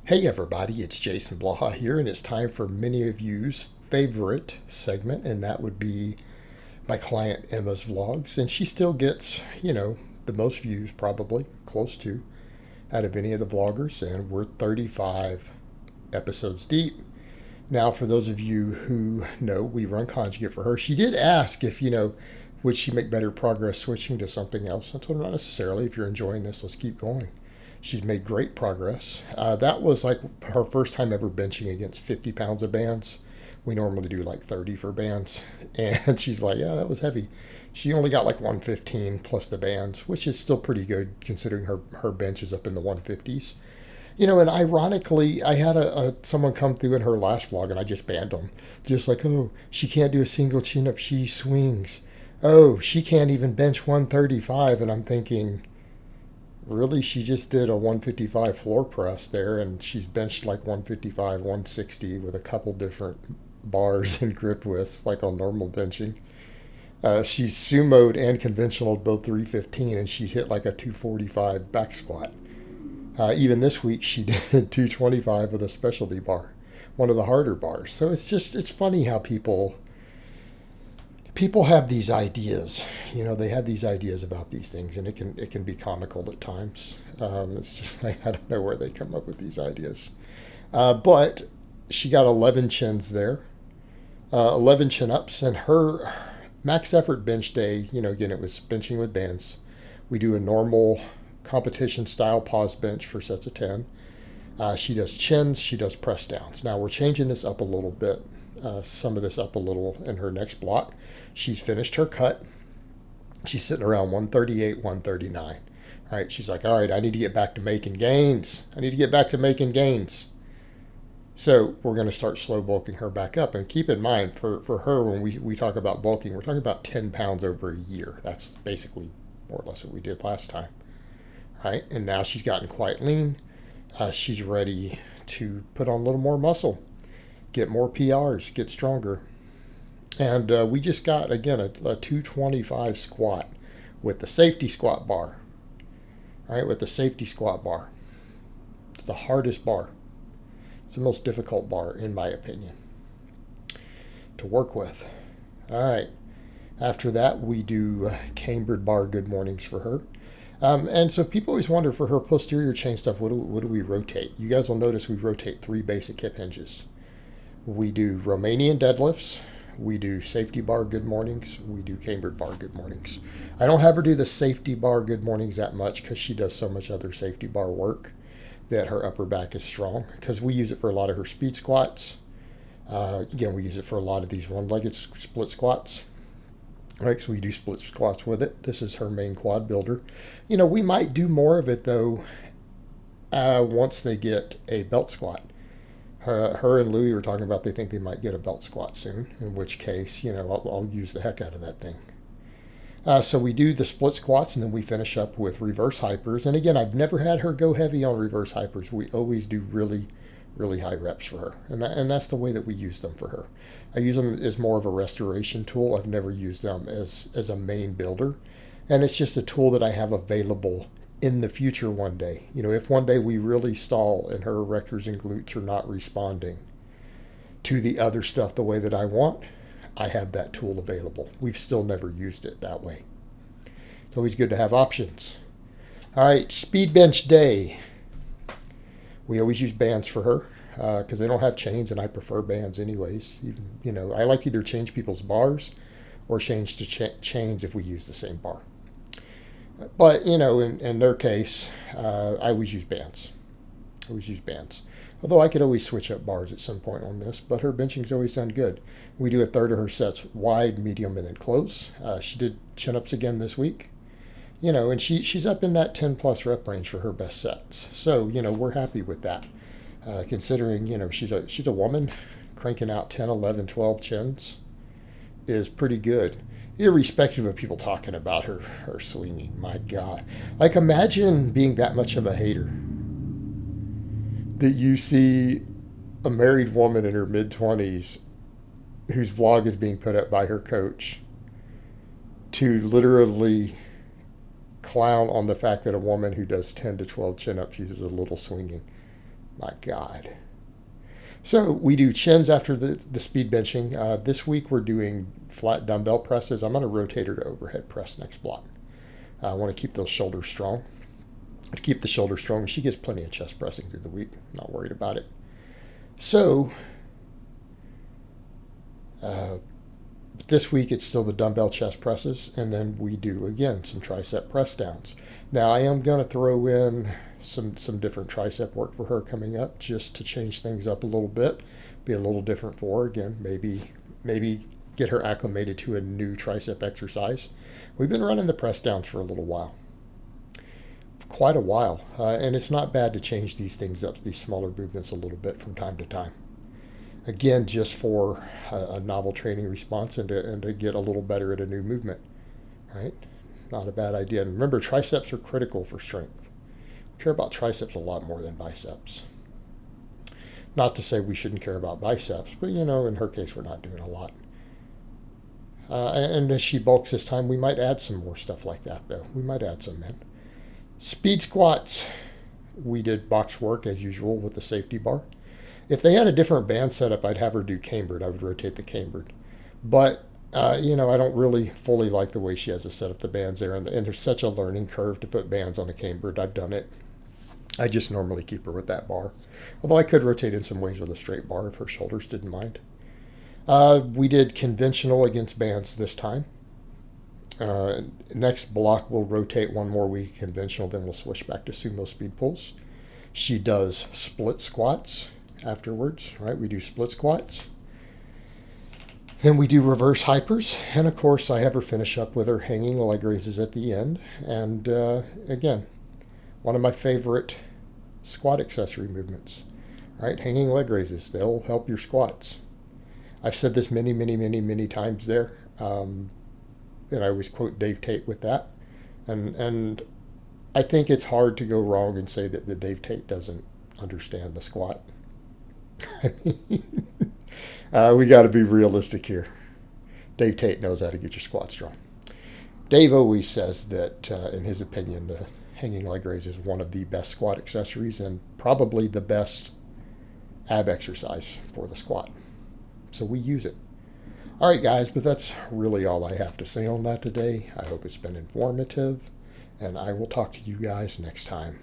Hey everybody, it's Jason Blaha here, and it's time for many of you's favorite segment, and that would be my client Emma's vlogs. And she still gets, the most views probably, close to, out of any of the vloggers, and we're 35 episodes deep. Now, for those of you who know, we run conjugate for her. She did ask if, would she make better progress switching to something else? I told her not necessarily. If you're enjoying this, let's keep going. She's made great progress. That was like her first time ever benching against 50 pounds of bands. We normally do like 30 for bands. And she's like, yeah, that was heavy. She only got like 115 plus the bands, which is still pretty good considering her bench is up in the 150s. And ironically, I had someone come through in her last vlog and I just banned them. Just like, oh, she can't do a single chin up, she swings. Oh, she can't even bench 135. And I'm thinking, really, she just did a 155 floor press there, and she's benched like 155, 160 with a couple different bars and grip widths, like on normal benching. She's sumoed and conventional both 315, and she's hit like a 245 back squat. Even this week, she did 225 with a specialty bar, one of the harder bars. So it's funny how people have these ideas. They have these ideas about these things, and it can be comical at times. It's just like, I don't know where they come up with these ideas. But she got 11 chins there, 11 chin ups, and her max effort bench day, again, it was benching with bands. We do a normal competition style pause bench for sets of 10. She does chins, she does press downs. Now we're changing this up a little bit. Some of this up a little in her next block. She's finished her cut. She's sitting around 138, 139. All right, she's like, all right, I need to get back to making gains. So we're going to start slow bulking her back up. And keep in mind, for her, when we talk about bulking, we're talking about 10 pounds over a year. That's basically more or less what we did last time. All right, and now she's gotten quite lean. She's ready to put on a little more muscle, get more PRs, get stronger. And we just got, again, a 225 squat with the safety squat bar. All right, with the safety squat bar. It's the hardest bar. It's the most difficult bar, in my opinion, to work with. All right. After that, we do cambered bar good mornings for her. And so people always wonder, for her posterior chain stuff, what do we rotate? You guys will notice we rotate 3 basic hip hinges. We do Romanian deadlifts, we do safety bar good mornings, we do cambered bar good mornings. I don't have her do the safety bar good mornings that much because she does so much other safety bar work that her upper back is strong, because we use it for a lot of her speed squats. Again, we use it for a lot of these one-legged split squats. Right, so we do split squats with it. This is her main quad builder. We might do more of it, though, once they get a belt squat. Her and Louie were talking about they think they might get a belt squat soon, in which case, I'll use the heck out of that thing. So we do the split squats, and then we finish up with reverse hypers. And again, I've never had her go heavy on reverse hypers. We always do really, really high reps for her. And that's the way that we use them for her. I use them as more of a restoration tool. I've never used them as a main builder. And it's just a tool that I have available in the future one day. If one day we really stall and her erectors and glutes are not responding to the other stuff the way that I want, I have that tool available. We've still never used it that way. It's always good to have options. All right, speed bench day. We always use bands for her because they don't have chains, and I prefer bands anyways. Even, I like either change people's bars or change to chains if we use the same bar. But, in their case, I always use bands. Although I could always switch up bars at some point on this, but her benching's always done good. We do a third of her sets wide, medium, and then close. She did chin-ups again this week. And she's up in that 10-plus rep range for her best sets. So, we're happy with that. Considering, she's a woman, cranking out 10, 11, 12 chins is pretty good. Irrespective of people talking about her swinging. My God. Like, imagine being that much of a hater that you see a married woman in her mid-20s whose vlog is being put up by her coach to literally clown on the fact that a woman who does 10 to 12 chin-ups uses a little swinging. My God. So we do chins after the speed benching. This week we're doing flat dumbbell presses. I'm going to rotate her to overhead press next block. I want to keep those shoulders strong. To keep the shoulders strong, she gets plenty of chest pressing through the week. Not worried about it. So this week it's still the dumbbell chest presses, and then we do again some tricep press downs. Now I am going to throw in some different tricep work for her coming up, just to change things up a little bit, be a little different for her. Again, maybe get her acclimated to a new tricep exercise. We've been running the press downs for a little while, quite a while, and it's not bad to change these things up, these smaller movements, a little bit from time to time. Again, just for a novel training response and to get a little better at a new movement, right? Not a bad idea. And remember, triceps are critical for strength. We care about triceps a lot more than biceps. Not to say we shouldn't care about biceps, but in her case, we're not doing a lot. And as she bulks this time, we might add some more stuff like that, though. We might add some in. Speed squats. We did box work as usual with the safety bar. If they had a different band setup, I'd have her do cambered. I would rotate the cambered. But, I don't really fully like the way she has to set up the bands there. And there's such a learning curve to put bands on a cambered. I've done it. I just normally keep her with that bar. Although I could rotate in some ways with a straight bar if her shoulders didn't mind. We did conventional against bands this time. Next block, we'll rotate one more week conventional, then we'll switch back to sumo speed pulls. She does split squats afterwards, right? We do split squats. Then we do reverse hypers. And of course, I have her finish up with her hanging leg raises at the end. And again, one of my favorite squat accessory movements, right? Hanging leg raises, they'll help your squats. I've said this many times there. And I always quote Dave Tate with that. And I think it's hard to go wrong and say that Dave Tate doesn't understand the squat. I mean, we got to be realistic here. Dave Tate knows how to get your squat strong. Dave always says that, in his opinion, the hanging leg raise is one of the best squat accessories and probably the best ab exercise for the squat. So we use it. All right, guys, but that's really all I have to say on that today. I hope it's been informative, and I will talk to you guys next time.